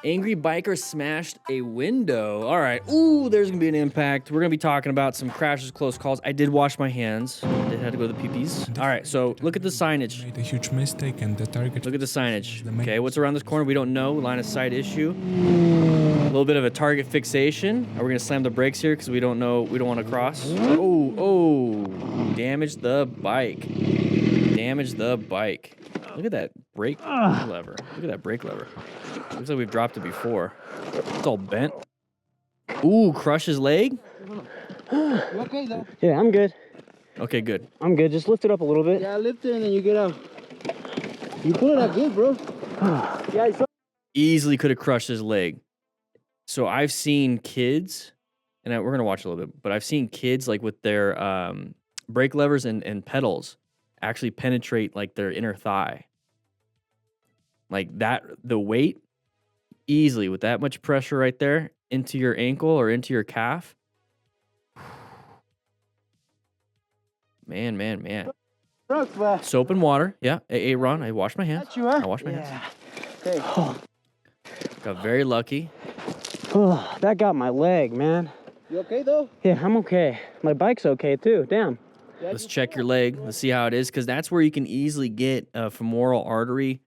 Angry biker smashed a window. All right. Ooh, there's gonna be an impact. We're gonna be talking about some crashes, close calls. I did wash my hands. I did have to go to the pee-pees. All right, so look at the signage. Made a huge mistake and the target. Look at the signage. Okay, what's around this corner? We don't know. Line of sight issue. A little bit of a target fixation. Are we gonna slam the brakes here because we don't know? We don't want to cross. Oh! Damage the bike. Damage the bike. Look at that brake lever. Look at that brake lever. Looks like we've dropped it before. It's all bent. Ooh, crush his leg. You okay though? Yeah, I'm good. Okay, good. I'm good. Just lift it up a little bit. Yeah, lift it and then you get up. You pull it up good, bro. Yeah, Easily could have crushed his leg. So I've seen kids, and we're gonna watch a little bit, but I've seen kids like with their brake levers and pedals actually penetrate like their inner thigh. Like that, the weight easily with that much pressure right there into your ankle or into your calf. Man. Soap and water. Yeah. Hey, Ron, I washed my hands. I washed my hands. Okay. Got very lucky. Oh, that got my leg, man. You okay though? Yeah, I'm okay. My bike's okay too. Damn. Let's check your leg. Let's see how it is, because that's where you can easily get a femoral artery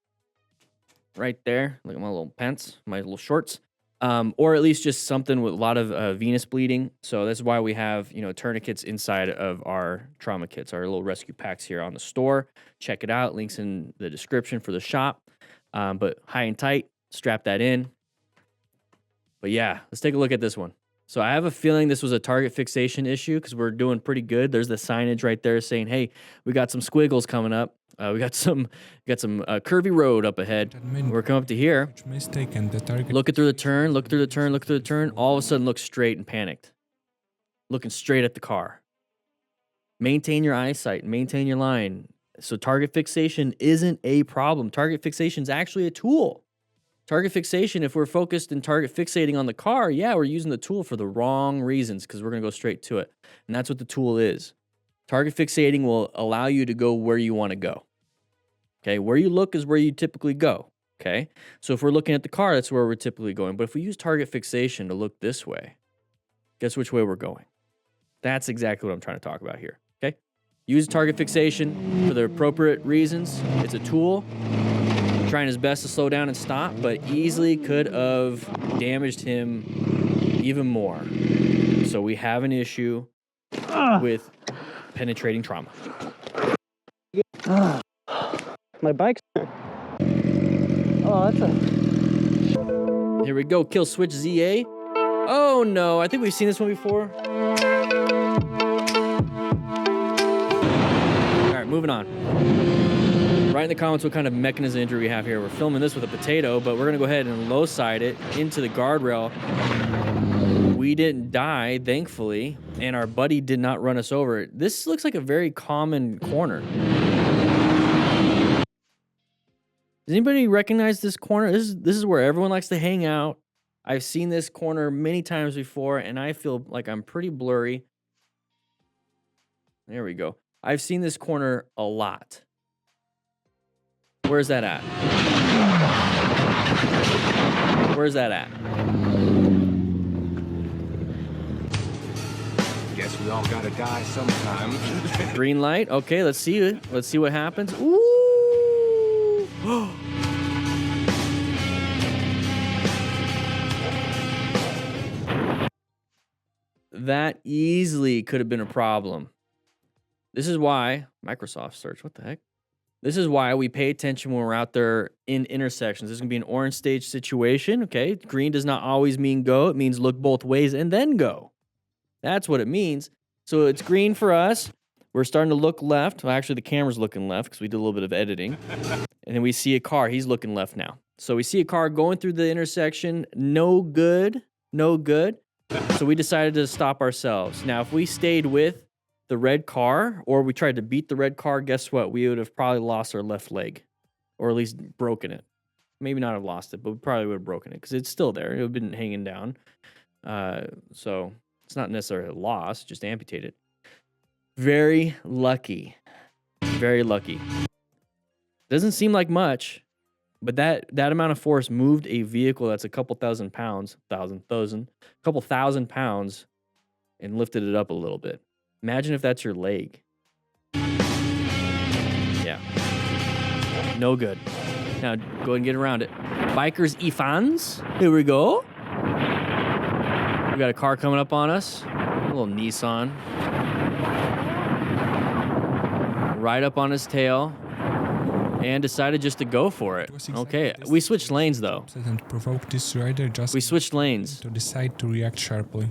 right there. Look at my little pants, my little shorts. Or at least just something with a lot of venous bleeding. So that's why we have, tourniquets inside of our trauma kits, our little rescue packs here on the store. Check it out. Links in the description for the shop. But high and tight, strap that in. But yeah, let's take a look at this one. So I have a feeling this was a target fixation issue because we're doing pretty good. There's the signage right there saying, "Hey, we got some squiggles coming up. We got some curvy road up ahead. We're coming up to here. Mistake and the target. Look through the turn. Look through the turn. Look through the turn. All of a sudden, look straight and panicked, looking straight at the car. Maintain your eyesight. Maintain your line. So target fixation isn't a problem. Target fixation is actually a tool. Target fixation, if we're focused and target fixating on the car, yeah, we're using the tool for the wrong reasons because we're going to go straight to it. And that's what the tool is. Target fixating will allow you to go where you want to go. Okay, where you look is where you typically go. Okay, so if we're looking at the car, that's where we're typically going. But if we use target fixation to look this way, guess which way we're going? That's exactly what I'm trying to talk about here. Okay, use target fixation for the appropriate reasons. It's a tool. Trying his best to slow down and stop, but easily could have damaged him even more. So we have an issue with penetrating trauma. My bike's... Oh, that's a... Here we go, kill switch ZA. Oh no, I think we've seen this one before. All right, moving on. Write in the comments what kind of mechanism injury we have here. We're filming this with a potato, but we're gonna go ahead and low side it into the guardrail. We didn't die, thankfully, and our buddy did not run us over. This looks like a very common corner. Does anybody recognize this corner? This is where everyone likes to hang out. I've seen this corner many times before, and I feel like I'm pretty blurry. There we go. I've seen this corner a lot. Where's that at? Where's that at? Guess we all gotta die sometime. Green light. Okay, let's see it. Let's see what happens. Ooh! That easily could have been a problem. This is why Microsoft search. What the heck? This is why we pay attention when we're out there in intersections. This is going to be an orange stage situation, okay? Green does not always mean go. It means look both ways and then go. That's what it means. So it's green for us. We're starting to look left. Well, actually, the camera's looking left because we did a little bit of editing. And then we see a car. He's looking left now. So we see a car going through the intersection. No good. No good. So we decided to stop ourselves. Now, if we stayed with the red car, or we tried to beat the red car, guess what? We would have probably lost our left leg, or at least broken it. Maybe not have lost it, but we probably would have broken it because it's still there. It would have been hanging down. So it's not necessarily a loss, just amputated. Very lucky. Very lucky. Doesn't seem like much, But that amount of force moved a vehicle that's a couple thousand pounds, couple thousand pounds, and lifted it up a little bit. Imagine if that's your leg. Yeah. No good. Now go ahead and get around it. Bikers e-fans. Here we go. We got a car coming up on us. A little Nissan. Right up on his tail. And decided just to go for it. Okay, we switched lanes though. And provoke this rider just We switched lanes. to decide to react sharply.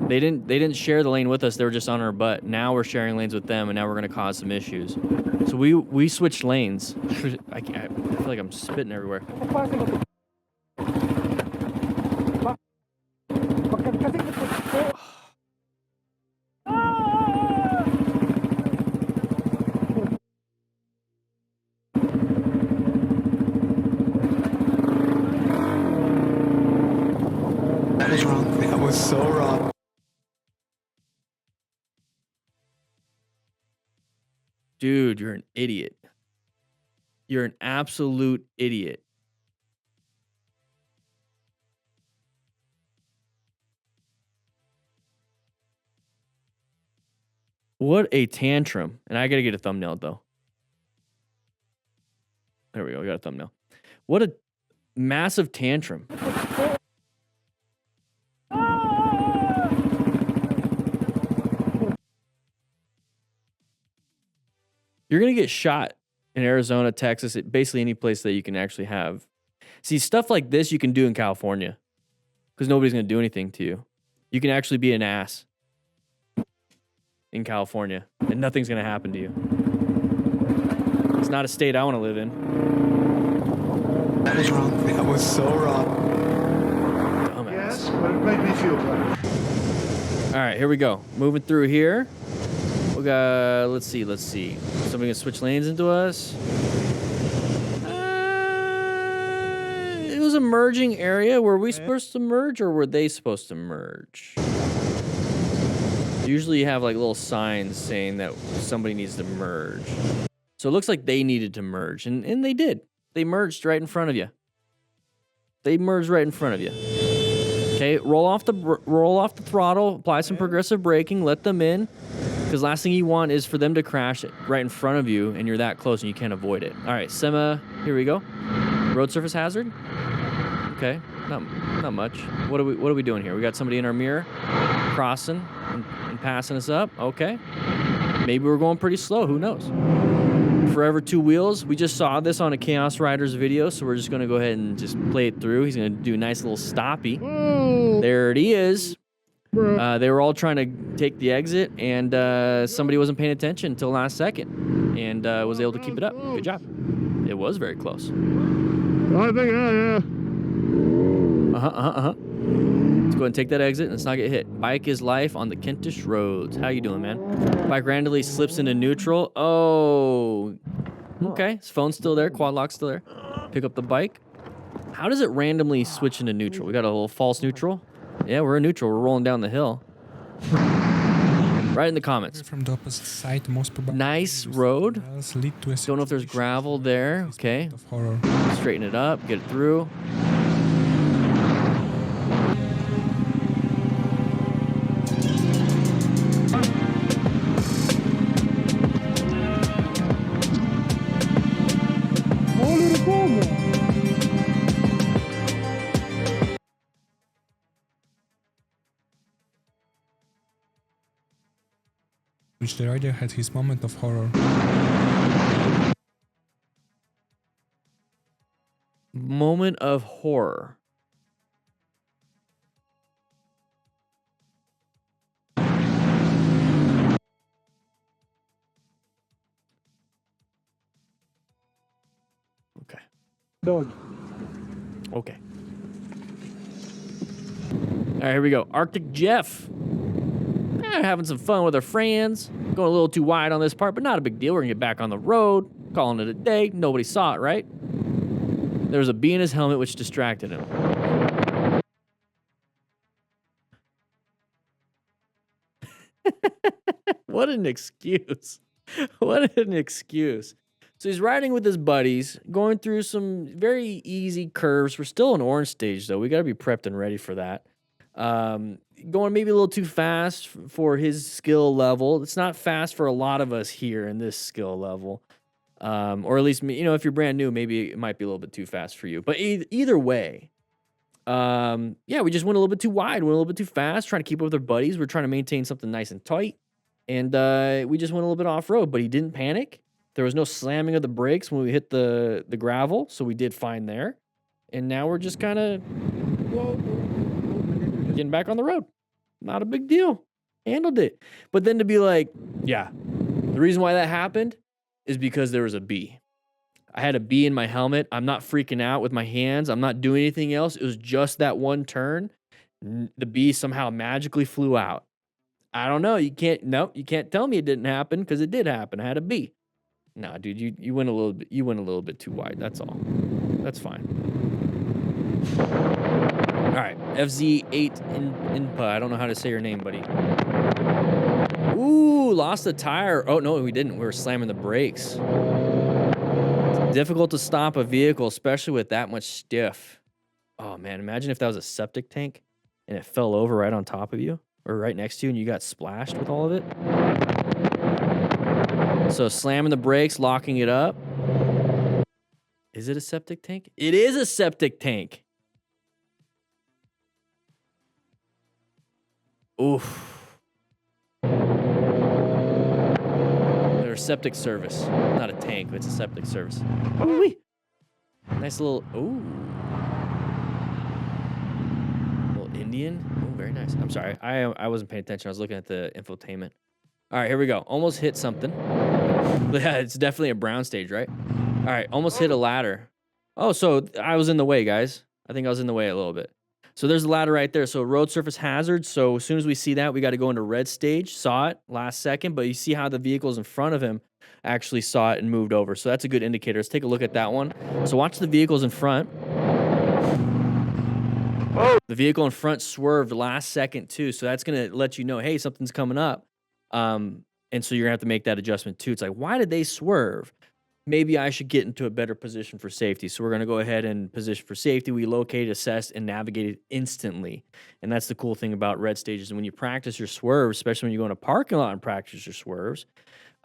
They didn't share the lane with us. They were just on our butt. Now we're sharing lanes with them, and now we're gonna cause some issues. So we switched lanes. I feel like I'm spitting everywhere. That is wrong. That was so wrong. Dude, you're an idiot. You're an absolute idiot. What a tantrum. And I gotta get a thumbnail though. There we go. We got a thumbnail. What a massive tantrum. You're going to get shot in Arizona, Texas, basically any place that you can actually have. See, stuff like this you can do in California because nobody's going to do anything to you. You can actually be an ass in California and nothing's going to happen to you. It's not a state I want to live in. That is wrong. That was so wrong. Dumbass. Yes, but it made me feel better. All right, here we go. Moving through here. We got, let's see. Somebody gonna switch lanes into us. It was a merging area. Were we supposed to merge or were they supposed to merge? Usually you have like little signs saying that somebody needs to merge. So it looks like they needed to merge, and they did. They merged right in front of you. They merged right in front of you. Okay, roll off the throttle, apply some progressive braking, let them in. Because last thing you want is for them to crash right in front of you, and you're that close and you can't avoid it. All right, here we go. Road surface hazard. Okay, not much. What are we doing here? We got somebody in our mirror, crossing and passing us up. Okay, maybe we're going pretty slow. Who knows? Forever two wheels. We just saw this on a Chaos Riders video, so we're just gonna go ahead and just play it through. He's gonna do a nice little stoppie. Whoa. There it is. They were all trying to take the exit, and somebody wasn't paying attention until last second, and was able to keep it up. Good job. It was very close. I think, yeah. Let's go ahead and take that exit and let's not get hit. Bike is life on the Kentish roads. How you doing, man? Bike randomly slips into neutral. Oh, okay. His phone's still there. Quad lock's still there. Pick up the bike. How does it randomly switch into neutral? We got a little false neutral. Yeah, we're in neutral. We're rolling down the hill. Right in the comments. From the opposite side, most probably. Nice road. Lead to a Don't know if there's gravel there. Okay. of horror. Straighten it up. Get it through. Which the rider had his moment of horror. Moment of horror. Okay. Dog. Okay. All right, here we go. Arctic Jeff. Having some fun with our friends. Going a little too wide on this part, but not a big deal. We're going to get back on the road. Calling it a day. Nobody saw it, right? There was a bee in his helmet which distracted him. What an excuse. What an excuse. So he's riding with his buddies, going through some very easy curves. We're still in orange stage, though. We got to be prepped and ready for that. Going maybe a little too fast for his skill level. It's not fast for a lot of us here in this skill level. Or at least, if you're brand new, maybe it might be a little bit too fast for you. But either way, yeah, we just went a little bit too wide, went a little bit too fast, trying to keep up with our buddies. We're trying to maintain something nice and tight. And we just went a little bit off-road, but he didn't panic. There was no slamming of the brakes when we hit the gravel, so we did fine there. And now we're just kind of getting back on the road. Not a big deal. Handled it. But then to be like, yeah, the reason why that happened is because there was a bee. I had a bee in my helmet. I'm not freaking out with my hands. I'm not doing anything else. It was just that one turn. The bee somehow magically flew out. I don't know. You can't tell me it didn't happen because it did happen. I had a bee. Nah, dude, you went a little bit too wide. That's all. That's fine. All right, FZ8 Inpa. I don't know how to say your name, buddy. Ooh, lost the tire. Oh no, we didn't. We were slamming the brakes. It's difficult to stop a vehicle, especially with that much stiff. Oh man, imagine if that was a septic tank and it fell over right on top of you or right next to you, and you got splashed with all of it. So slamming the brakes, locking it up. Is it a septic tank? It is a septic tank. Oof. There's septic service. Not a tank, but it's a septic service. Ooh-wee. Nice little, ooh. Little Indian. Oh, very nice. I'm sorry. I wasn't paying attention. I was looking at the infotainment. All right, here we go. Almost hit something. Yeah, it's definitely a brown stage, right? All right, almost hit a ladder. Oh, so I was in the way, guys. I think I was in the way a little bit. So there's a ladder right there. So road surface hazard. So as soon as we see that, we got to go into red stage. Saw it last second, but you see how the vehicles in front of him actually saw it and moved over. So that's a good indicator. Let's take a look at that one. So watch the vehicles in front. The vehicle in front swerved last second too. So that's going to let you know, hey, something's coming up. And so you're gonna have to make that adjustment too. It's like, why did they swerve? Maybe I should get into a better position for safety. So we're gonna go ahead and position for safety. We locate, assess, and navigate it instantly. And that's the cool thing about red stages. And when you practice your swerves, especially when you go in a parking lot and practice your swerves,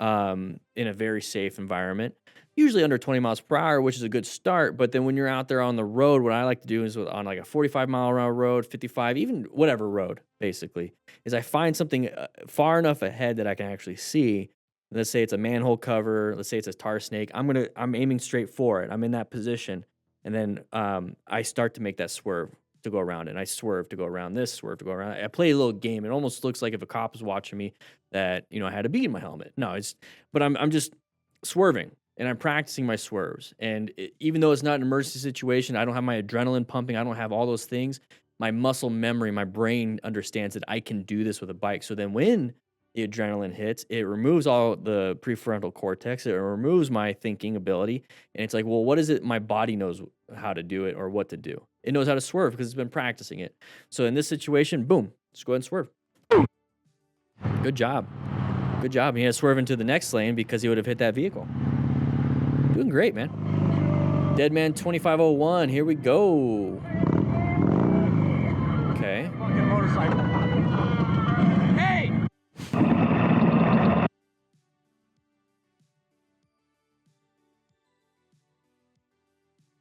in a very safe environment, usually under 20 miles per hour, which is a good start. But then when you're out there on the road, what I like to do is on like a 45-mile-an-hour road, 55, even whatever road, basically, is I find something far enough ahead that I can actually see. Let's say it's a manhole cover. Let's say it's a tar snake. I'm aiming straight for it. I'm in that position. And then I start to make that swerve to go around it. And I swerve to go around this, swerve to go around. I play a little game. It almost looks like if a cop is watching me that, I had a bee in my helmet. No, but I'm just swerving. And I'm practicing my swerves. And even though it's not an emergency situation, I don't have my adrenaline pumping. I don't have all those things. My muscle memory, my brain understands that I can do this with a bike. So then when the adrenaline hits, it removes all the prefrontal cortex. It removes my thinking ability. And it's like, well, what is it? My body knows how to do it or what to do. It knows how to swerve because it's been practicing it. So in this situation, boom, just go ahead and swerve. Good job. Good job. He had to swerve into the next lane because he would have hit that vehicle. Doing great, man. Deadman 2501, here we go. Okay. Fucking motorcycle. Hey!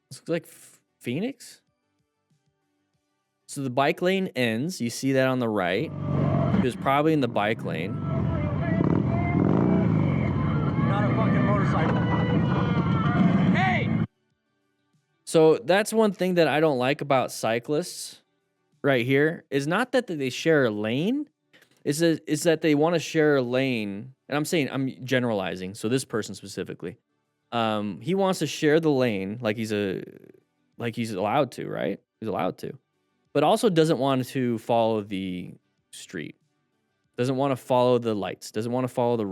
This looks like Phoenix. So the bike lane ends. You see that on the right. He was probably in the bike lane. Not a fucking motorcycle. Hey! So that's one thing that I don't like about cyclists right here is not that they share a lane. Is that they want to share a lane. And I'm generalizing. So this person specifically, he wants to share the lane like he's allowed to, right? He's allowed to, but also doesn't want to follow the street. Doesn't want to follow the lights. Doesn't want to follow the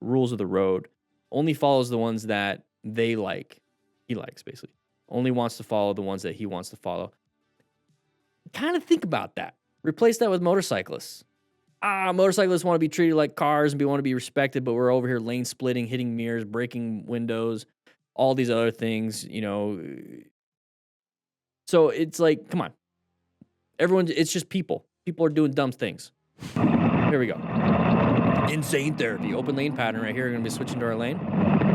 rules of the road. Only follows the ones that they like. He likes, basically. Only wants to follow the ones that he wants to follow. Kind of think about that. Replace that with motorcyclists. Motorcyclists want to be treated like cars and want to be respected, but we're over here lane splitting, hitting mirrors, breaking windows, all these other things, you know. So it's like, come on. It's just people. People are doing dumb things. Here we go. Insane therapy. Open lane pattern right here. We're going to be switching to our lane.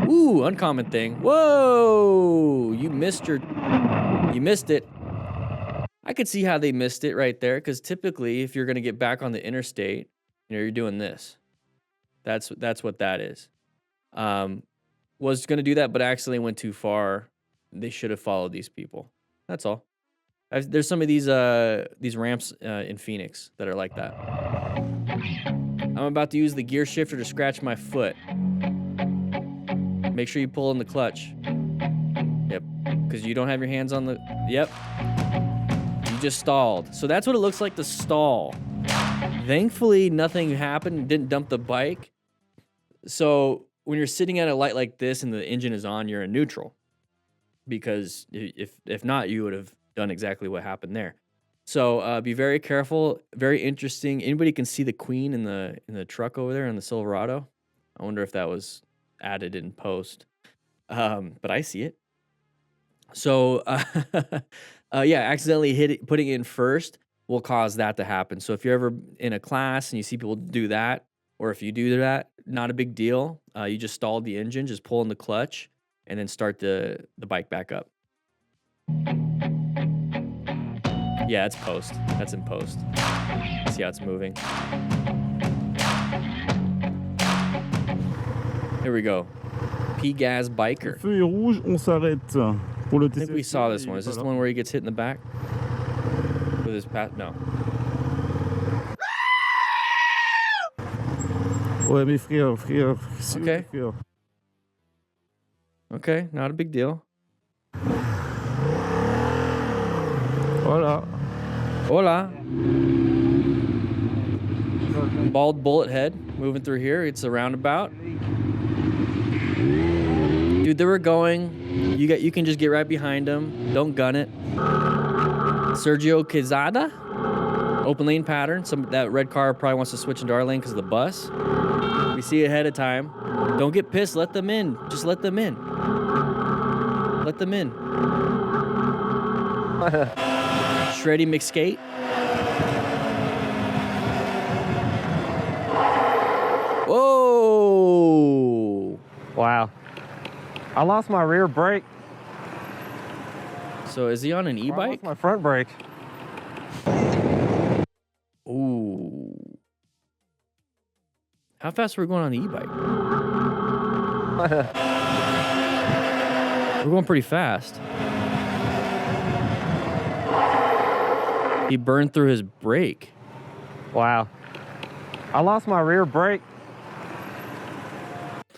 Ooh, uncommon thing. Whoa! You missed it. I could see how they missed it right there, because typically if you're going to get back on the interstate, you know, you're doing this. That's what that is. Was going to do that, but accidentally went too far. They should have followed these people. That's all. There's some of these ramps in Phoenix that are like that. I'm about to use the gear shifter to scratch my foot. Make sure you pull in the clutch. Yep, because you don't have your hands on the... Yep. You just stalled. So that's what it looks like to stall. Thankfully, nothing happened. Didn't dump the bike. So when you're sitting at a light like this and the engine is on, you're in neutral. Because if not, you would have done exactly what happened there. So be very careful. Very interesting. Anybody can see the queen in the truck over there in the Silverado? I wonder if that was added in post. But I see it. So yeah, accidentally putting it in first will cause that to happen. So if you're ever in a class and you see people do that, or if you do that, not a big deal. You just stalled the engine, just pull in the clutch, and then start the bike back up. Yeah, it's post. That's in post. See how it's moving. Here we go. P-Gas Biker. Feu est rouge, on s'arrête pour le I think we saw this one. Is this the one where he gets hit in the back? With his No. Ouais, mais frère, Okay. frère. Okay, not a big deal. Voilà. Hola. Bald bullet head moving through here. It's a roundabout. Dude, they were going. You can just get right behind them. Don't gun it. Sergio Quezada. Open lane pattern. That red car probably wants to switch into our lane because of the bus. We see it ahead of time. Don't get pissed. Let them in. Just let them in. Let them in. Shreddy McSkate. Whoa! Wow. I lost my rear brake. So is he on an I e-bike? lost my front brake. Ooh. How fast were we going on the e-bike? We're going pretty fast. He burned through his brake. Wow. I lost my rear brake.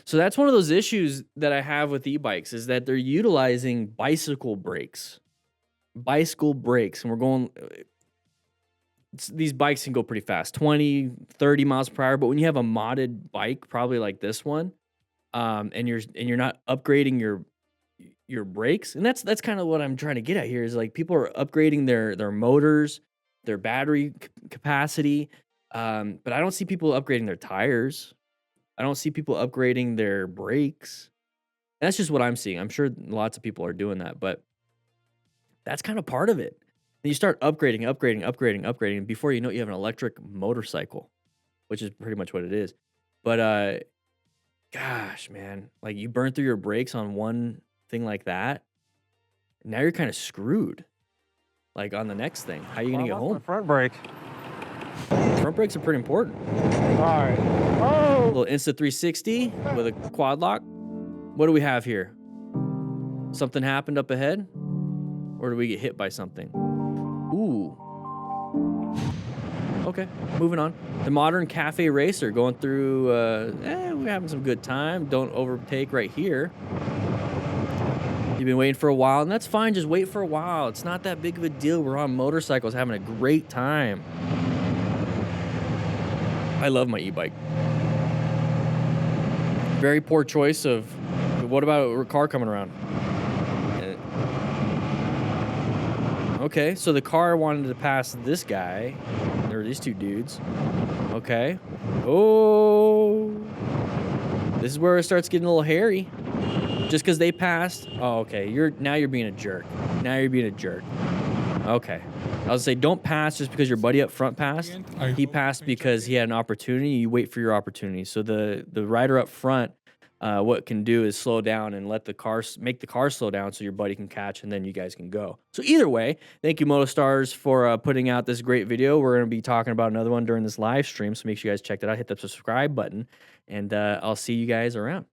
So that's one of those issues that I have with e-bikes, is that they're utilizing bicycle brakes. Bicycle brakes. And we're going... These bikes can go pretty fast, 20, 30 miles per hour. But when you have a modded bike, probably like this one, and you're not upgrading your brakes, and that's kind of what I'm trying to get at here, is like people are upgrading their motors, their battery capacity, but I don't see people upgrading their tires. I don't see people upgrading their brakes. That's just what I'm seeing. I'm sure lots of people are doing that, but that's kind of part of it. And you start upgrading. Before you know it, you have an electric motorcycle, which is pretty much what it is. But gosh, man, like you burn through your brakes on one thing like that, now you're kind of screwed. Like on the next thing, how are you gonna get home? My front brake. Front brakes are pretty important. All right. A Oh! little Insta 360 with a quad lock. What do we have here? Something happened up ahead, or do we get hit by something? Ooh. Okay, moving on. The modern cafe racer going through, we're having some good time. Don't overtake right here. You've been waiting for a while, and that's fine. Just wait for a while. It's not that big of a deal. We're on motorcycles having a great time. I love my e-bike. Very poor choice of, what about a car coming around? Okay, so the car wanted to pass this guy. There were these two dudes. Okay. Oh. This is where it starts getting a little hairy. Just because they passed? Oh, okay. Now you're being a jerk. Now you're being a jerk. Okay. I was say don't pass just because your buddy up front passed. He passed because he had an opportunity. You wait for your opportunity. So the rider up front, what it can do is slow down and let make the car slow down so your buddy can catch and then you guys can go. So either way, thank you MotoStars for putting out this great video. We're going to be talking about another one during this live stream. So make sure you guys check that out. Hit the subscribe button and I'll see you guys around.